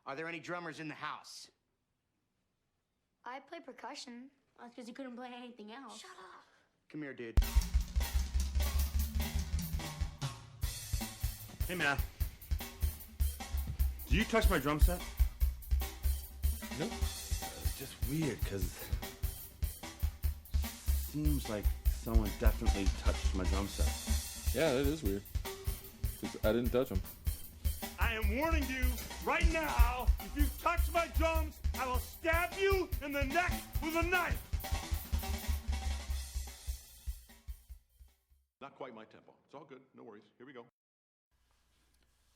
Are there any drummers in the house? I play percussion. That's because you couldn't play anything else. Shut up. Come here, dude. Hey, man. Do you touch my drum set? Nope. It's just weird, because seems like someone definitely touched my drum set. Yeah, that is weird. 'Cause I didn't touch them. I am warning you right now, if you touch my drums, I will stab you in the neck with a knife. Not quite my tempo. It's all good. No worries. Here we go.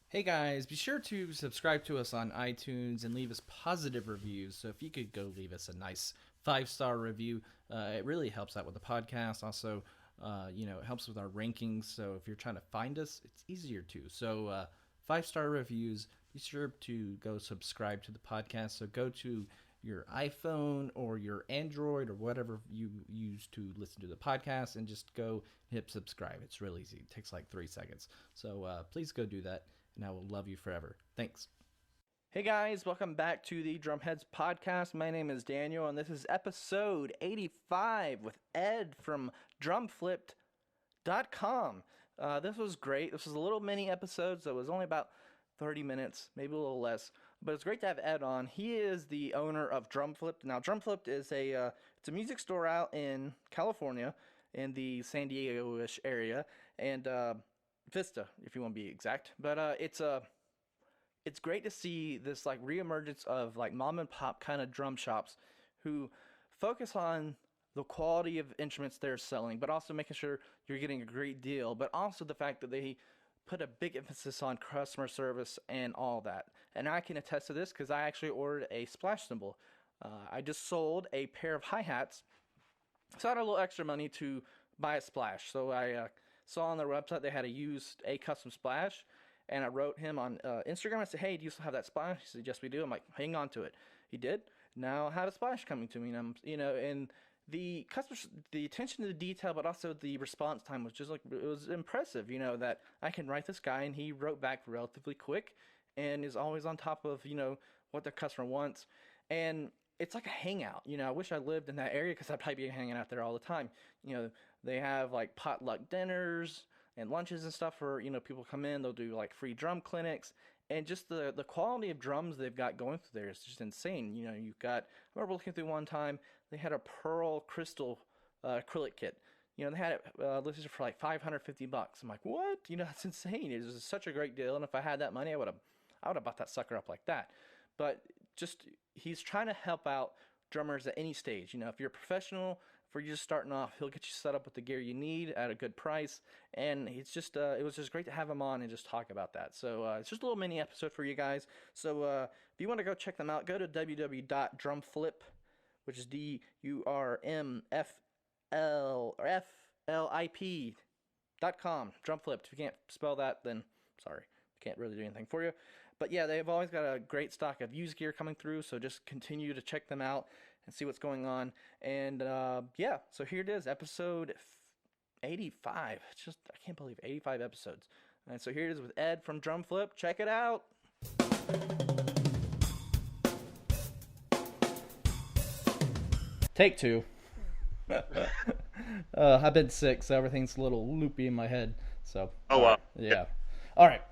Hey guys, be sure to subscribe to us on iTunes and leave us positive reviews. So if you could go leave us a nice 5-star review, it really helps out with the podcast. Also, it helps with our rankings. So if you're trying to find us, it's easier to. So 5-star reviews, be sure to go subscribe to the podcast. So go to your iPhone or your Android or whatever you use to listen to the podcast and just go hit subscribe. It's real easy. It takes like 3 seconds. So please go do that, and I will love you forever. Thanks. Hey guys, welcome back to the Drumheads podcast. My name is Daniel, and this is episode 85 with Ed from drumflipped.com. This was great. This was a little mini episode, so it was only about 30 minutes, maybe a little less. But it's great to have Ed on. He is the owner of Drumflipped. Now, Drumflipped is it's a music store out in California, in the San Diego-ish area, and Vista, if you want to be exact. But it's great to see this like reemergence of like mom and pop kind of drum shops who focus on the quality of instruments they're selling, but also making sure you're getting a great deal, but also the fact that they put a big emphasis on customer service and all that. And I can attest to this because I actually ordered a splash cymbal. I just sold a pair of hi-hats, so I had a little extra money to buy a splash. So I saw on their website they had a custom splash, and I wrote him on Instagram. I said, hey, do you still have that splash? He said, yes, we do. I'm like, hang on to it. He did. Now I have a splash coming to me, and I'm, and the attention to the detail, but also the response time was just like, it was impressive, that I can write this guy and he wrote back relatively quick and is always on top of, what the customer wants. And it's like a hangout, I wish I lived in that area because I'd probably be hanging out there all the time. They have like potluck dinners and lunches and stuff for, people come in, they'll do like free drum clinics. And just the quality of drums they've got going through there is just insane. I remember looking through one time, they had a pearl crystal acrylic kit. They had it listed for like $550. I'm like, what? That's insane. It was such a great deal. And if I had that money, I would have bought that sucker up like that. But just, he's trying to help out drummers at any stage. If you're a professional, if you're just starting off, he'll get you set up with the gear you need at a good price. And it's just, it was just great to have him on and just talk about that. So it's just a little mini episode for you guys. So if you want to go check them out, go to www.drumflip, which is DRUMFLIP.com. Drumflipped. If you can't spell that, then sorry, can't really do anything for you. But yeah, they've always got a great stock of used gear coming through, so just continue to check them out and see what's going on. And yeah, so here it is, episode 85. It's just, I can't believe 85 episodes. And so here it is with Ed from Drumflip. Check it out. Take 2. I've been sick, so everything's a little loopy in my head. So. Oh, wow. Yeah. All right.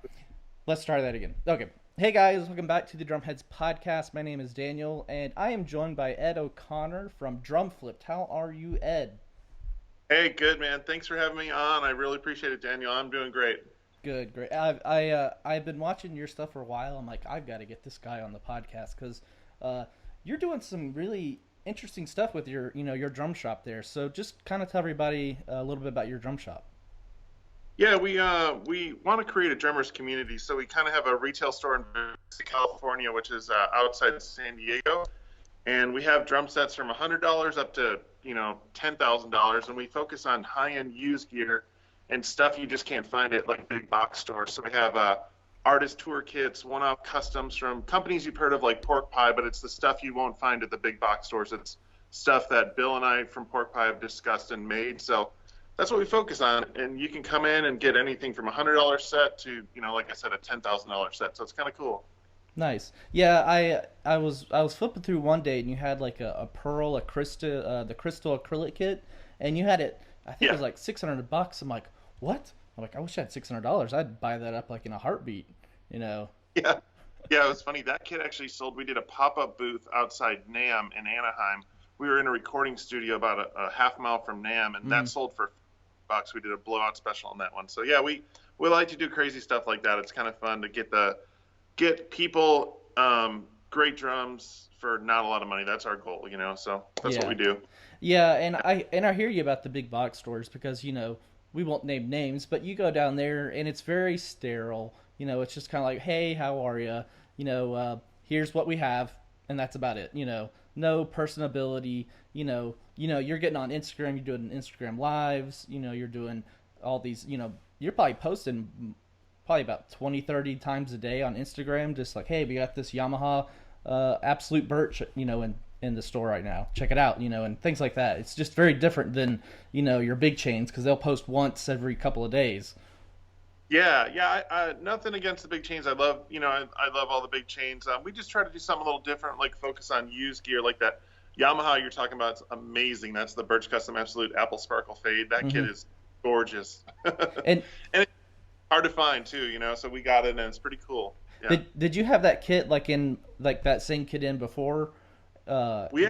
Let's try that again. Okay. Hey guys, welcome back to the Drumheads podcast. My name is Daniel, and I am joined by Ed O'Connor from Drumflipped. How are you, Ed? Hey, good man. Thanks for having me on. I really appreciate it, Daniel. I'm doing great. Good, great. I've been watching your stuff for a while. I'm like, I've got to get this guy on the podcast because you're doing some really interesting stuff with your drum shop there. So just kind of tell everybody a little bit about your drum shop. Yeah, we want to create a drummers community, so we kind of have a retail store in California, which is outside San Diego, and we have drum sets from $100 up to $10,000, and we focus on high-end used gear and stuff you just can't find at like big box stores. So we have artist tour kits, one-off customs from companies you've heard of like Pork Pie, but it's the stuff you won't find at the big box stores. It's stuff that Bill and I from Pork Pie have discussed and made. So that's what we focus on, and you can come in and get anything from $100 set to, like I said, a $10,000 set. So it's kind of cool. Nice. Yeah, I was flipping through one day and you had like a pearl, a crystal, the crystal acrylic kit, and you had it. I think it was like $600. I'm like, what? I'm like, I wish I had $600. I'd buy that up like in a heartbeat. You know. Yeah. Yeah, it was funny. That kit actually sold. We did a pop-up booth outside NAMM in Anaheim. We were in a recording studio about a half mile from NAMM, and that sold for $5. We did a blowout special on that one. So yeah, we like to do crazy stuff like that. It's kind of fun to get people great drums for not a lot of money. That's our goal, you know. So that's what we do. Yeah, and I hear you about the big box stores because we won't name names, but you go down there and it's very sterile. It's just kind of like, hey, how are you? Here's what we have, and that's about it. No personability. You're getting on Instagram. You're doing Instagram lives. You're doing all these. You're probably posting probably about 20, 30 times a day on Instagram, just like, hey, we got this Yamaha Absolute Birch, in the store right now. Check it out, and things like that. It's just very different than your big chains because they'll post once every couple of days. Yeah. I nothing against the big chains. I love, I love all the big chains. We just try to do something a little different, like focus on used gear, like that Yamaha you're talking about. It's amazing. That's the Birch Custom Absolute Apple Sparkle Fade. That kit is gorgeous, and it's hard to find too. So we got it, and it's pretty cool. Yeah. Did you have that kit like that same kit in before? We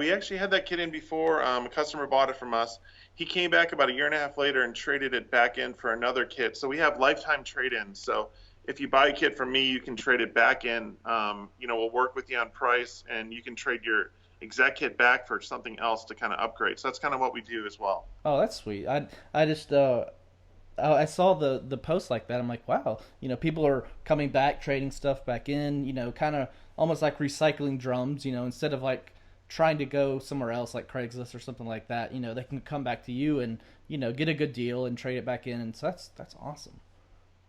actually had that kit in before. A customer bought it from us. He came back about a year and a half later and traded it back in for another kit. So we have lifetime trade-ins. So if you buy a kit from me, you can trade it back in. We'll work with you on price, and you can trade your exact kit back for something else to kind of upgrade. So that's kind of what we do as well. Oh, that's sweet. I just I saw the post like that. I'm like, wow, people are coming back, trading stuff back in, kind of almost like recycling drums, instead of like trying to go somewhere else like Craigslist or something like that, they can come back to you and, get a good deal and trade it back in. And so that's awesome.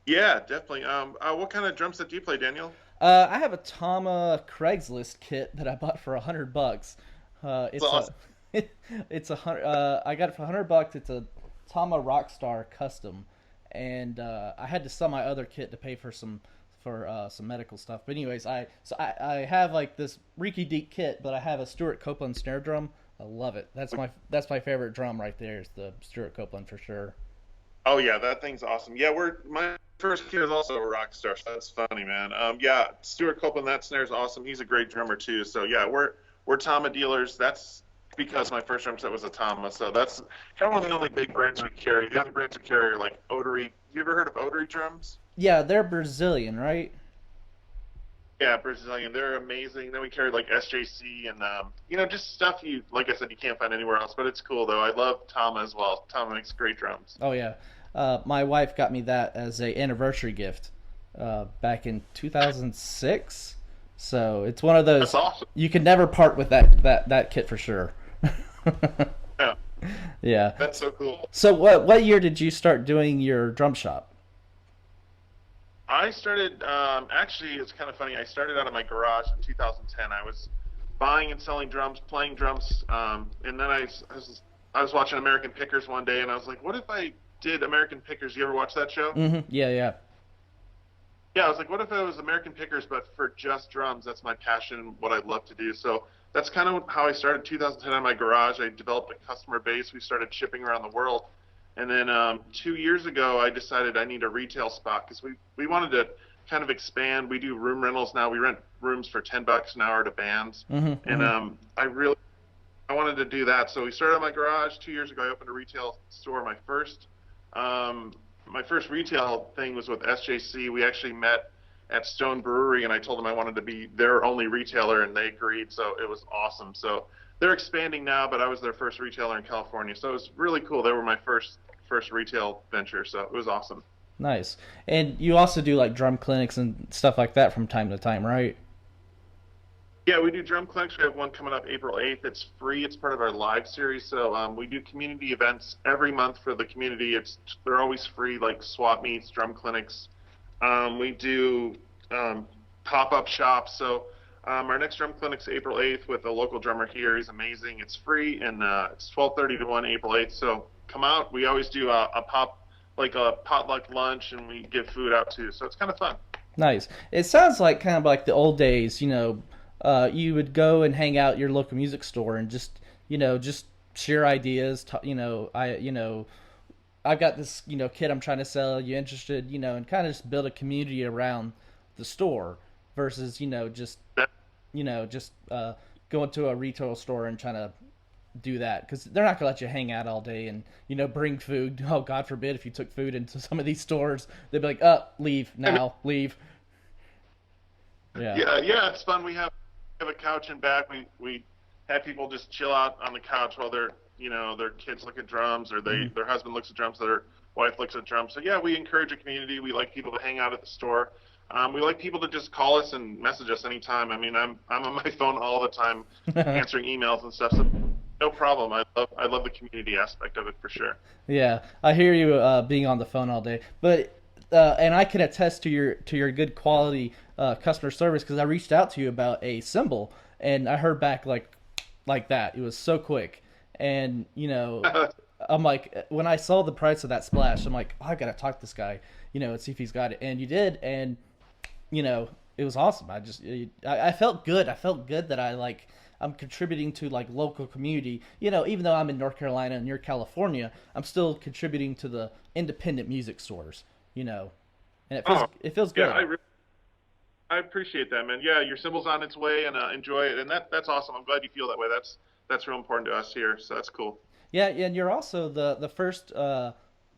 Yeah, definitely. What kind of drum set do you play, Daniel? I have a Tama Craigslist kit that I bought for $100. It's awesome. It's I got it for $100. It's a Tama Rockstar Custom, and I had to sell my other kit to pay for some medical stuff. But anyways, I have like this Reeky Deek kit, but I have a Stuart Copeland snare drum. I love it. That's my favorite drum right there. Is the Stuart Copeland for sure. Oh yeah, that thing's awesome. Yeah, my first kit is also a Rockstar. So that's funny, man. Yeah, Stuart Copeland, that snare's awesome. He's a great drummer too. So yeah, we're Tama dealers. That's because my first drum set was a Tama, so that's kind of one of the only big brands we carry. The other brands we carry are like Odery. You ever heard of Odery drums? Yeah, they're Brazilian, right? Yeah, Brazilian. They're amazing. Then we carry like SJC and just stuff like I said, you can't find anywhere else. But it's cool though. I love Tama as well. Tama makes great drums. Oh yeah, my wife got me that as a anniversary gift back in 2006. So it's one of those. That's awesome. You can never part with that kit for sure. Yeah. Yeah. That's so cool. So what year did you start doing your drum shop? I started, actually, it's kind of funny. I started out of my garage in 2010. I was buying and selling drums, playing drums, and then I was watching American Pickers one day, and I was like, what if I did American Pickers? You ever watch that show? Mm-hmm. Yeah. Yeah, I was like, what if it was American Pickers, but for just drums? That's my passion, what I'd love to do. So that's kind of how I started 2010 in my garage. I developed a customer base. We started shipping around the world. And then 2 years ago, I decided I need a retail spot because we wanted to kind of expand. We do room rentals now. We rent rooms for $10 an hour to bands. Mm-hmm, and I wanted to do that. So we started in my garage 2 years ago. I opened a retail store. My first retail thing was with SJC. We actually met at Stone Brewery, and I told them I wanted to be their only retailer, and they agreed. So it was awesome. So they're expanding now, but I was their first retailer in California. So it was really cool. They were my first retail venture, so it was awesome. Nice. And you also do like drum clinics and stuff like that from time to time, right? Yeah, we do drum clinics. We have one coming up April 8th. It's free. It's part of our live series. So we do community events every month for the community. They're always free, like swap meets, drum clinics. We do pop-up shops. So our next drum clinic's April 8th with a local drummer here. He's amazing. It's free, and it's 12:30 to 1 April 8th. So come out. We always do a potluck lunch, and we give food out too. So it's kind of fun. Nice. It sounds like kind of like the old days, you would go and hang out at your local music store and just share ideas. I've got this, kit I'm trying to sell. You interested, and kind of just build a community around the store versus, going to a retail store and trying to do that because they're not gonna let you hang out all day and bring food. Oh, God forbid if you took food into some of these stores, they'd be like, leave now, leave. Yeah, it's fun. We have a couch in back. We have people just chill out on the couch while their kids look at drums or their husband looks at drums, their wife looks at drums. So yeah, we encourage a community. We like people to hang out at the store. We like people to just call us and message us anytime. I mean, I'm on my phone all the time answering emails and stuff. So no problem. I love the community aspect of it for sure. Yeah, I hear you being on the phone all day, but and I can attest to your good quality customer service because I reached out to you about a cymbal and I heard back like that. It was so quick, and I'm like, when I saw the price of that Splash, I'm like, I gotta talk to this guy, and see if he's got it. And you did, and it was awesome. I felt good. I felt good that I'm contributing to local community. Even though I'm in North Carolina and you're California, I'm still contributing to the independent music stores. And it feels good. Yeah, I appreciate that, man. Yeah, your cymbal's on its way, and enjoy it, and that's awesome. I'm glad you feel that way. That's real important to us here, so that's cool. Yeah, and you're also the first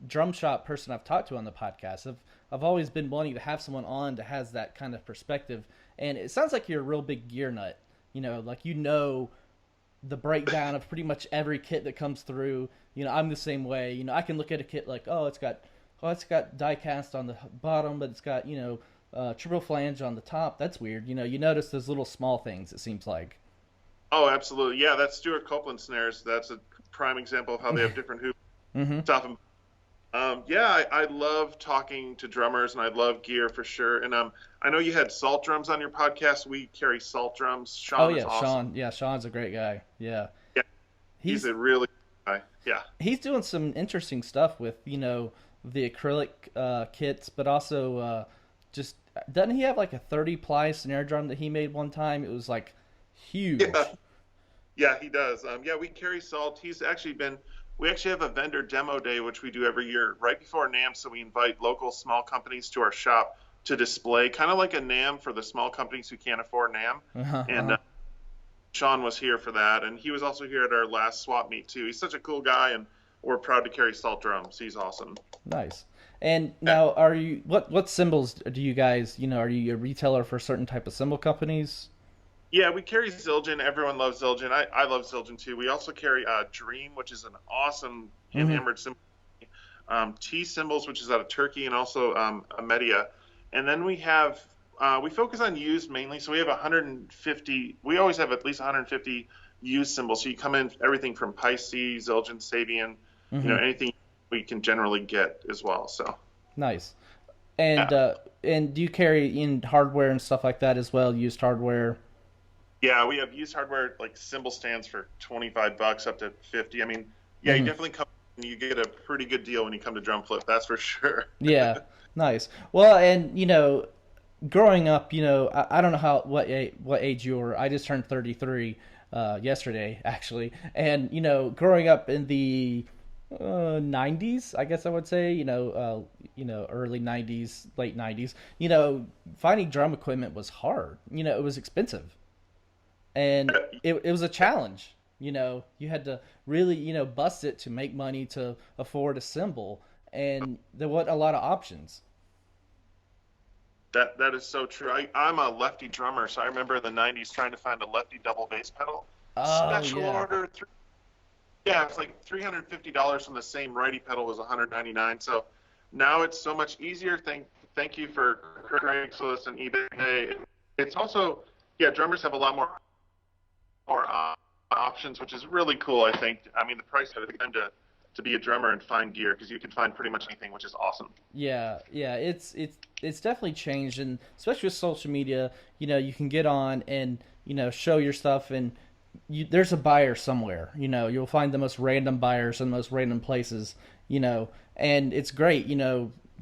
drum shop person I've talked to on the podcast. I've always been wanting to have someone on that has that kind of perspective, and it sounds like you're a real big gear nut. The breakdown of pretty much every kit that comes through. I'm the same way. I can look at a kit like, it's got die cast on the bottom, but it's got triple flange on the top. That's weird. You notice those little small things. It seems like. Oh, absolutely. Yeah, that's Stuart Copeland snares. That's a prime example of how they have different hoops. Mm-hmm. I love talking to drummers, and I love gear for sure. And I know you had Salt Drums on your podcast. We carry Salt Drums. Sean is awesome. Sean. Yeah, Sean's a great guy. Yeah. He's a really good guy. Yeah. He's doing some interesting stuff with, the acrylic kits, but also doesn't he have a 30-ply snare drum that he made one time? It was huge. Yeah, he does. We carry Salt. We actually have a vendor demo day, which we do every year right before NAMM. So we invite local small companies to our shop to display, kind of like a NAMM for the small companies who can't afford NAMM. And Sean was here for that. And he was also here at our last swap meet too. He's such a cool guy, and we're proud to carry Salt Drums. He's awesome. Nice. And now, what cymbals do you guys, are you a retailer for certain type of cymbal companies? Yeah, we carry Zildjian. Everyone loves Zildjian. I love Zildjian too. We also carry Dream, which is an awesome hand-hammered cymbal. T cymbals, which is out of Turkey, and also a Media. And then we have we focus on used mainly. So we have 150. We always have at least 150 used cymbals. So you come in everything from Pisces, Zildjian, Sabian, anything we can generally get as well. So nice. And and do you carry in hardware and stuff like that as well? Used hardware. Yeah, we have used hardware like cymbal stands for $25 up to $50. I mean, you definitely come and you get a pretty good deal when you come to Drum Flip. That's for sure. Yeah, nice. Well, and growing up, I don't know what age you were. I just turned 33 yesterday, actually, and growing up in the 90s, I guess I would say, early 90s, late 90s, finding drum equipment was hard. It was expensive. And it was a challenge. You had to really, bust it to make money to afford a cymbal. And there weren't a lot of options. That is so true. I'm a lefty drummer, so I remember in the 90s trying to find a lefty double bass pedal. Special order. It's like $350 from the same righty pedal was $199. So now it's so much easier. Thank you for Craigslist and eBay. It's also, drummers have a lot more options, which is really cool, I think. I mean, the price of it to be a drummer and find gear, because you can find pretty much anything, which is awesome. Yeah, it's definitely changed, and especially with social media, you can get on and show your stuff, and there's a buyer somewhere. You'll find the most random buyers in the most random places. And it's great.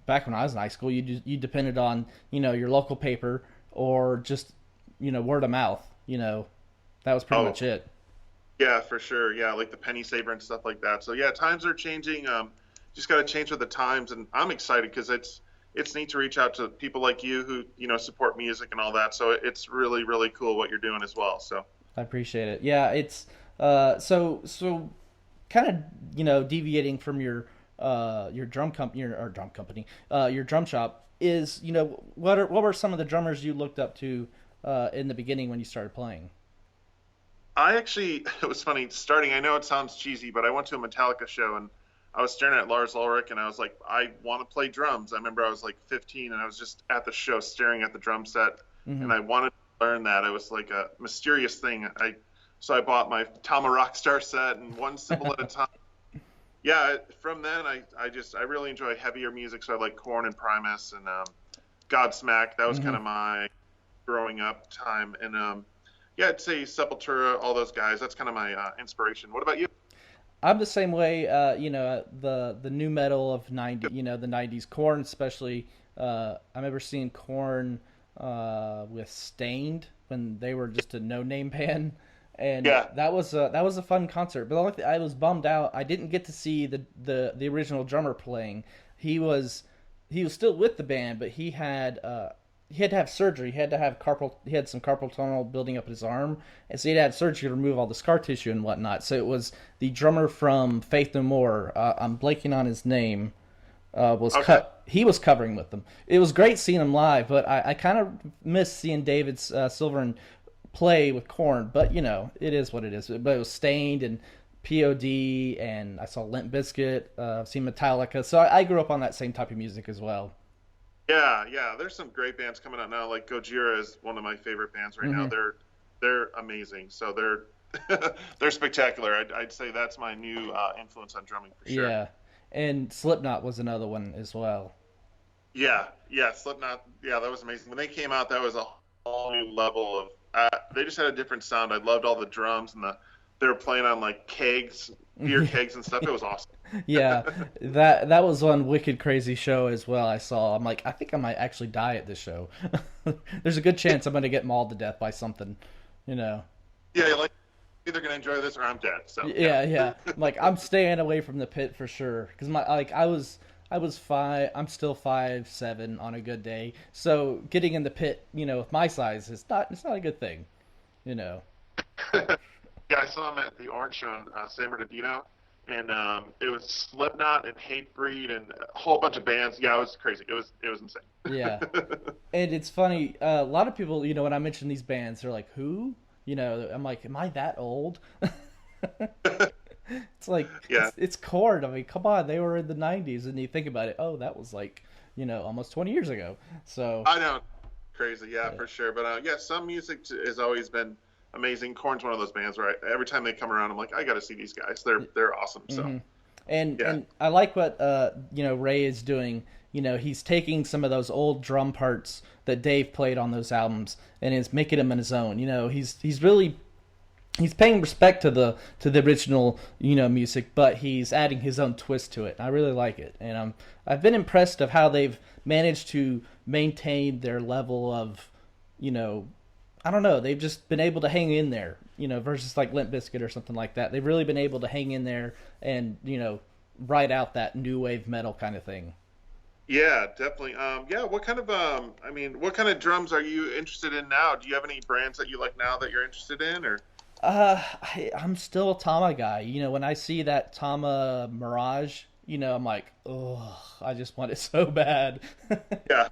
back when I was in high school, you depended on, your local paper or just, word of mouth. That was pretty much it. Yeah, for sure. Yeah, like the penny saver and stuff like that. So yeah, times are changing. Just got to change with the times, and I'm excited because it's neat to reach out to people like you who support music and all that. So it's really, really cool what you're doing as well. So I appreciate it. Yeah, it's so kind of deviating from your drum company your drum shop is what were some of the drummers you looked up to in the beginning when you started playing? It was funny starting. I know it sounds cheesy, but I went to a Metallica show and I was staring at Lars Ulrich and I was like, I want to play drums. I remember I was like 15 and I was just at the show staring at the drum set, and I wanted to learn that. It was like a mysterious thing. So I bought my Tama Rockstar set and one cymbal at a time. Yeah, from then I really enjoy heavier music. So I like Korn and Primus and Godsmack. That was kind of my growing up time. And yeah, I'd say Sepultura, all those guys. That's kind of my inspiration. What about you? I'm the same way. The new metal of the '90s, Korn especially. I remember seeing Korn with Stained when they were just a no-name band, and that was a fun concert. But the only thing, I was bummed out. I didn't get to see the original drummer playing. He was still with the band, but he had to have surgery. He had some carpal tunnel building up his arm, and so he had to have surgery to remove all the scar tissue and whatnot. So it was the drummer from Faith No More. I'm blanking on his name. He was covering with them. It was great seeing him live, but I kind of missed seeing David Silverman play with Korn. But it is what it is. But it was Stained and POD, and I saw Limp Bizkit. I've seen Metallica, so I grew up on that same type of music as well. Yeah. There's some great bands coming out now. Like Gojira is one of my favorite bands right now. They're amazing. So they're spectacular. I'd say that's my new influence on drumming for sure. Yeah, and Slipknot was another one as well. Yeah, Slipknot. Yeah, that was amazing. When they came out, that was a whole new level of. They just had a different sound. I loved all the drums and they were playing on like kegs, beer kegs and stuff. It was awesome. Yeah, that was one wicked crazy show as well. I saw. I'm like, I think I might actually die at this show. There's a good chance I'm going to get mauled to death by something, Yeah, you're like either going to enjoy this or I'm dead. So yeah. I'm staying away from the pit for sure because I was 5. I'm still 5'7" on a good day. So getting in the pit, with my size it's not a good thing, Yeah, I saw him at the Orange Show in San Bernardino. And it was Slipknot and Hatebreed and a whole bunch of bands. Yeah, it was crazy. It was insane. Yeah, and it's funny. A lot of people, when I mention these bands, they're like, "Who?" I'm like, "Am I that old?" It's like, it's Korn. I mean, come on, they were in the '90s, and you think about it. Oh, that was like, almost 20 years ago. So I know, crazy. Yeah, for sure. But some music has always been amazing. Korn's one of those bands where every time they come around, I'm like, I got to see these guys. They're awesome. So, and I like what Ray is doing. He's taking some of those old drum parts that Dave played on those albums and is making them in his own. He's really paying respect to the original music, but he's adding his own twist to it. I really like it, and I've been impressed of how they've managed to maintain their level of I don't know. They've just been able to hang in there, versus like Limp Bizkit or something like that. They've really been able to hang in there and, ride out that new wave metal kind of thing. Yeah, definitely. What kind of, what kind of drums are you interested in now? Do you have any brands that you like now that you're interested in, or? I'm still a Tama guy. When I see that Tama Mirage, I'm like, oh, I just want it so bad. Yeah.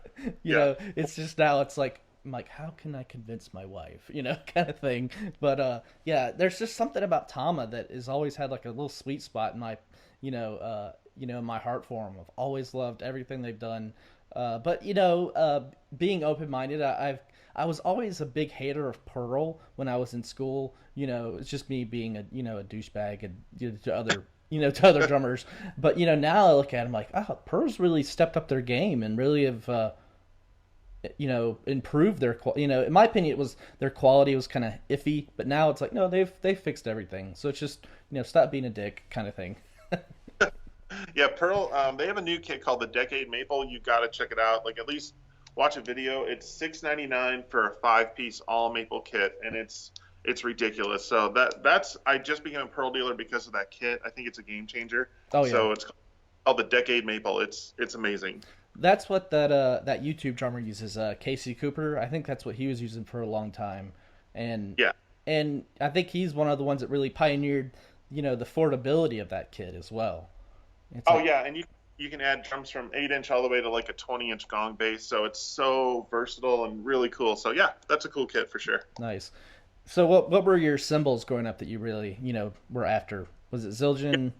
It's just now it's like, I'm like, how can I convince my wife, kind of thing. But there's just something about Tama that has always had like a little sweet spot in my, in my heart for them. I've always loved everything they've done. But being open-minded, I was always a big hater of Pearl when I was in school. It's just me being a douchebag and to other drummers. But now I look at them like, oh, Pearl's really stepped up their game and really have. Improve their in my opinion, it was their quality was kind of iffy, but now it's like, no, they've fixed everything. So it's just, stop being a dick kind of thing. Yeah, Pearl. They have a new kit called the Decade Maple. You got to check it out. Like at least watch a video. It's $6.99 for a 5-piece all maple kit, and it's ridiculous. So that's I just became a Pearl dealer because of that kit. I think it's a game changer. Oh yeah. So it's called the Decade Maple. It's amazing. That's what that YouTube drummer uses, Casey Cooper. I think that's what he was using for a long time, and yeah, and I think he's one of the ones that really pioneered, the affordability of that kit as well. Yeah, and you can add drums from 8-inch all the way to like a 20-inch gong bass, so it's so versatile and really cool. So yeah, that's a cool kit for sure. Nice. So what were your cymbals growing up that you really were after? Was it Zildjian? Yeah.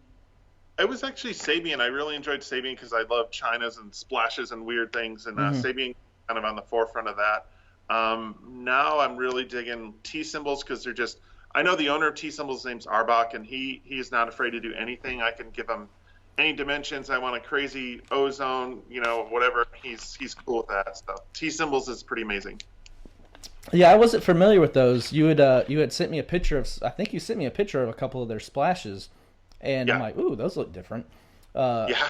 It was actually Sabian. I really enjoyed Sabian because I love chinas and splashes and weird things, and Sabian kind of on the forefront of that. Now I'm really digging T cymbals because they're just. I know the owner of T cymbals' name's Arbach, and he is not afraid to do anything. I can give him any dimensions. I want a crazy ozone, whatever. He's cool with that. So T cymbals is pretty amazing. Yeah, I wasn't familiar with those. You had sent me a picture of. I think you sent me a picture of a couple of their splashes. And yeah. I'm like, ooh, those look different. Yeah.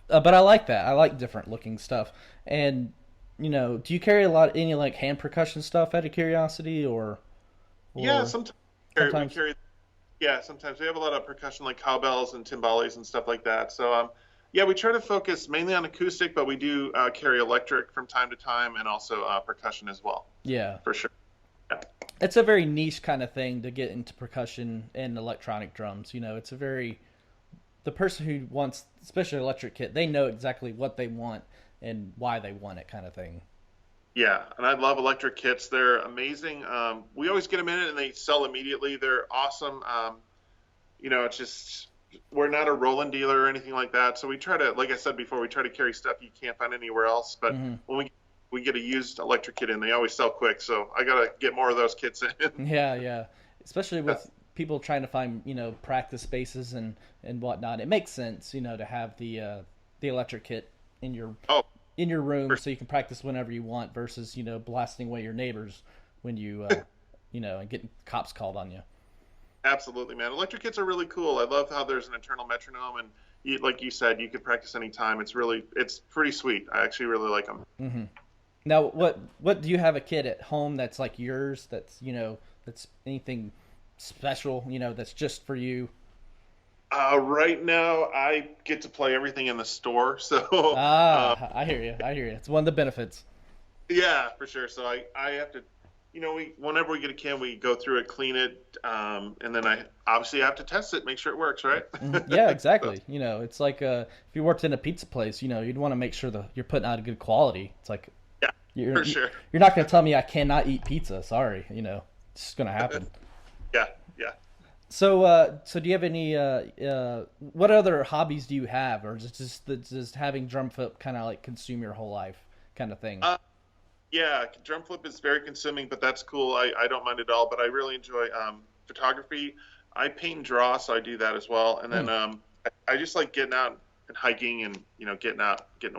But I like that. I like different looking stuff. And, do you carry any like hand percussion stuff out of curiosity or? Yeah, sometimes. We carry. Yeah, sometimes we have a lot of percussion like cowbells and timbales and stuff like that. So, yeah, we try to focus mainly on acoustic, but we do carry electric from time to time and also percussion as well. Yeah. For sure. Yeah. It's a very niche kind of thing to get into percussion and electronic drums. It's the person who wants, especially electric kit, they know exactly what they want and why they want it kind of thing. Yeah, and I love electric kits. They're amazing. We always get them in it and they sell immediately. They're awesome. It's just, we're not a Roland dealer or anything like that. So we try to, like I said before, we try to carry stuff you can't find anywhere else. But when we get a used electric kit in, they always sell quick, so I gotta get more of those kits in. Yeah, especially with people trying to find practice spaces and whatnot. It makes sense to have the electric kit in your room so you can practice whenever you want versus blasting away your neighbors when you and getting cops called on you. Absolutely, man. Electric kits are really cool. I love how there's an internal metronome, and like you said, you can practice anytime. It's pretty sweet. I actually really like them. Mm-hmm. Now, what do you have a kit at home that's like yours? That's that's anything special? That's just for you. Right now, I get to play everything in the store, so. I hear you. It's one of the benefits. Yeah, for sure. So I have to, whenever we get a kit, we go through it, clean it, and then I obviously have to test it, make sure it works, right? Yeah, exactly. It's like if you worked in a pizza place, you'd want to make sure that you're putting out a good quality. It's like. Yeah, for sure. You're not going to tell me I cannot eat pizza. Sorry, it's just going to happen. Yeah. So do you have any? What other hobbies do you have, or just having drum flip kind of like consume your whole life, kind of thing? Yeah, drum flip is very consuming, but that's cool. I don't mind at all. But I really enjoy photography. I paint and draw, so I do that as well. And then I just like getting out and hiking and getting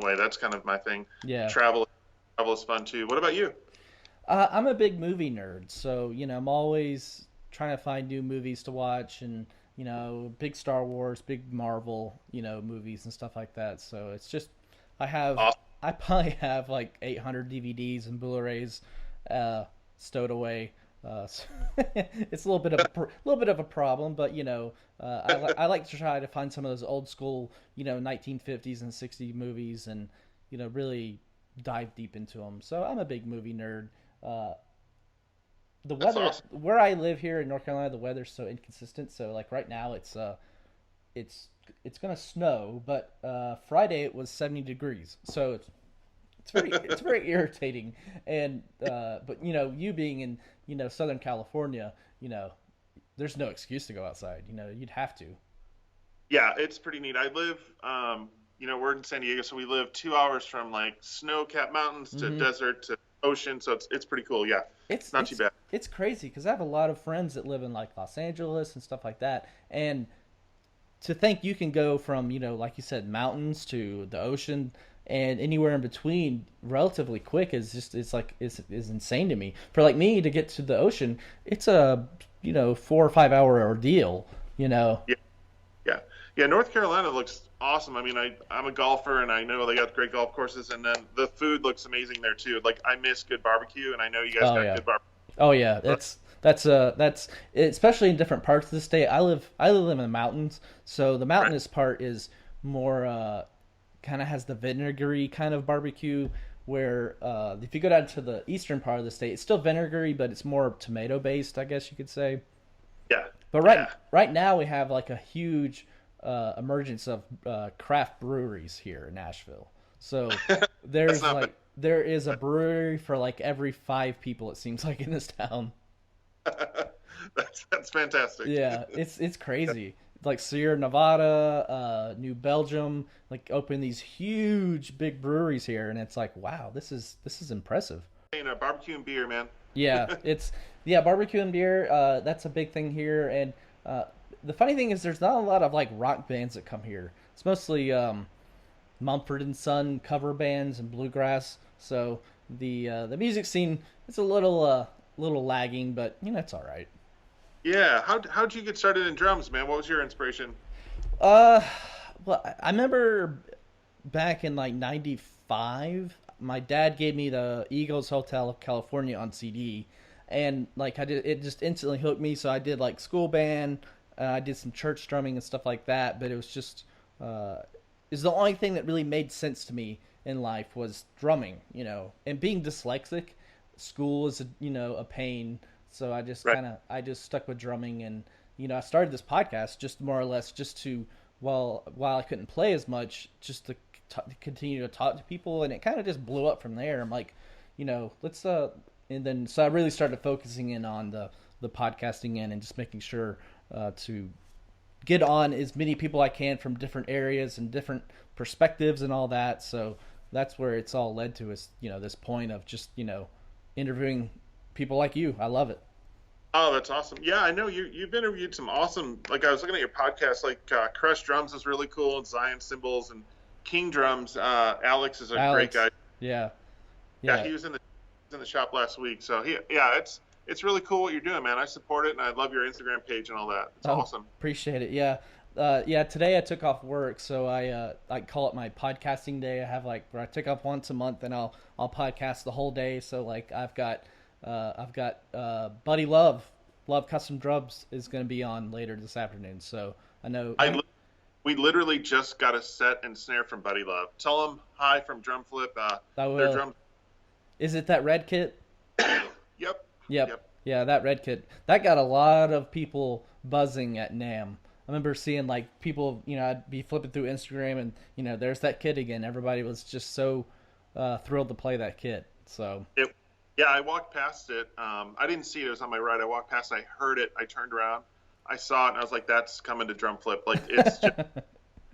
away. That's kind of my thing. Yeah. Travel is fun too. What about you? I'm a big movie nerd, so I'm always trying to find new movies to watch, and big Star Wars, big Marvel, movies and stuff like that. So it's just I probably have like 800 DVDs and Blu-rays stowed away. So it's a little bit of a problem, but I like to try to find some of those old school 1950s and 60s movies and really dive deep into them. So I'm a big movie nerd. The weather awesome. Where I live here in North Carolina, the weather's so inconsistent. So like right now it's gonna snow, but Friday it was 70 degrees. So it's very irritating. And but you being in Southern California, there's no excuse to go outside. You'd have to. Yeah, it's pretty neat. I live we're in San Diego, so we live 2 hours from like snow-capped mountains to desert to ocean, so it's pretty cool. Yeah, it's not too bad. It's crazy because I have a lot of friends that live in like Los Angeles and stuff like that, and to think you can go from like you said, mountains to the ocean and anywhere in between relatively quick is insane to me. For like me to get to the ocean, it's a 4 or 5 hour ordeal. Yeah. Yeah, North Carolina looks awesome. I mean, I'm a golfer, and I know they got great golf courses, and then the food looks amazing there too. Like, I miss good barbecue, and I know you guys got good barbecue. Oh yeah, that's especially in different parts of the state. I live in the mountains, so the mountainous part is more kind of has the vinegary kind of barbecue. Where if you go down to the eastern part of the state, it's still vinegary, but it's more tomato based, I guess you could say. Yeah. But right now we have like a huge emergence of craft breweries here in Nashville. So there is a brewery for like every 5 people, it seems like, in this town. That's fantastic. Yeah, it's crazy. Like Sierra Nevada, New Belgium, like open these huge big breweries here, and it's like, wow, this is impressive. Barbecue and beer, man. Yeah, barbecue and beer. That's a big thing here, and the funny thing is, there's not a lot of like rock bands that come here. It's mostly Mumford and Son cover bands and bluegrass. So the music scene is a little lagging, but it's all right. Yeah, how'd you get started in drums, man? What was your inspiration? Well, I remember back in like '95, my dad gave me the Eagles Hotel of California on CD, and like it just instantly hooked me. So I did like school band, I did some church drumming and stuff like that. But it was just is the only thing that really made sense to me in life was drumming, and being dyslexic, school is a pain. So I just I just stuck with drumming, and I started this podcast just more or less just to while I couldn't play as much, just to continue to talk to people, and it kind of just blew up from there. I'm like, let's and then so I really started focusing in on the podcasting end and just making sure to get on as many people I can from different areas and different perspectives and all that. So that's where it's all led to, is this point of just interviewing people like you. I love it. Oh, that's awesome. Yeah, I know you've interviewed some awesome, like I was looking at your podcast, like Crush Drums is really cool, and Zion Cymbals and King Drums. Alex is a great guy. Yeah. He was in the shop last week. So it's really cool what you're doing, man. I support it, and I love your Instagram page and all that. It's awesome. Appreciate it. Yeah. Today I took off work, so I call it my podcasting day. I have where I take off once a month, and I'll podcast the whole day. So like I've got Buddy Love Custom Drums is going to be on later this afternoon. So I know we literally just got a set and snare from Buddy Love. Tell him hi from Drum Flip. Their drum. Is it that red kit? Yep. Yeah, that red kit. That got a lot of people buzzing at NAMM. I remember seeing like people, I'd be flipping through Instagram, and there's that kit again. Everybody was just so thrilled to play that kit. So. Yeah, I walked past it. I didn't see it. It was on my right. I walked past it. I heard it. I turned around. I saw it, and I was like, that's coming to Drum Flip. Like, it's just,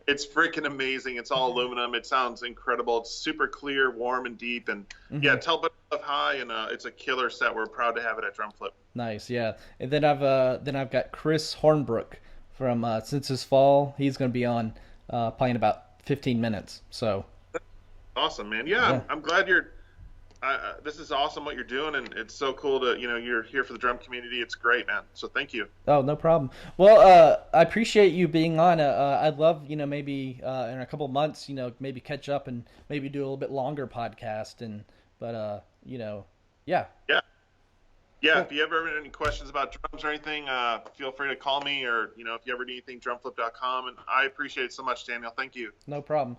it's freaking amazing. It's all aluminum. It sounds incredible. It's super clear, warm, and deep. And, yeah, tell Buddy Love hi, and it's a killer set. We're proud to have it at Drum Flip. Nice, yeah. And then I've got Chris Hornbrook from Since This Fall. He's going to be on playing about 15 minutes. So awesome, man. Yeah. I'm glad you're this is awesome what you're doing, and it's so cool to you're here for the drum community. It's great, man. So thank you. Oh, no problem. Well, I appreciate you being on. I'd love maybe in a couple of months maybe catch up and maybe do a little bit longer podcast, yeah. Cool. If you ever have any questions about drums or anything, feel free to call me, or if you ever need anything, drumflip.com. And I appreciate it so much, Daniel. Thank you. No problem.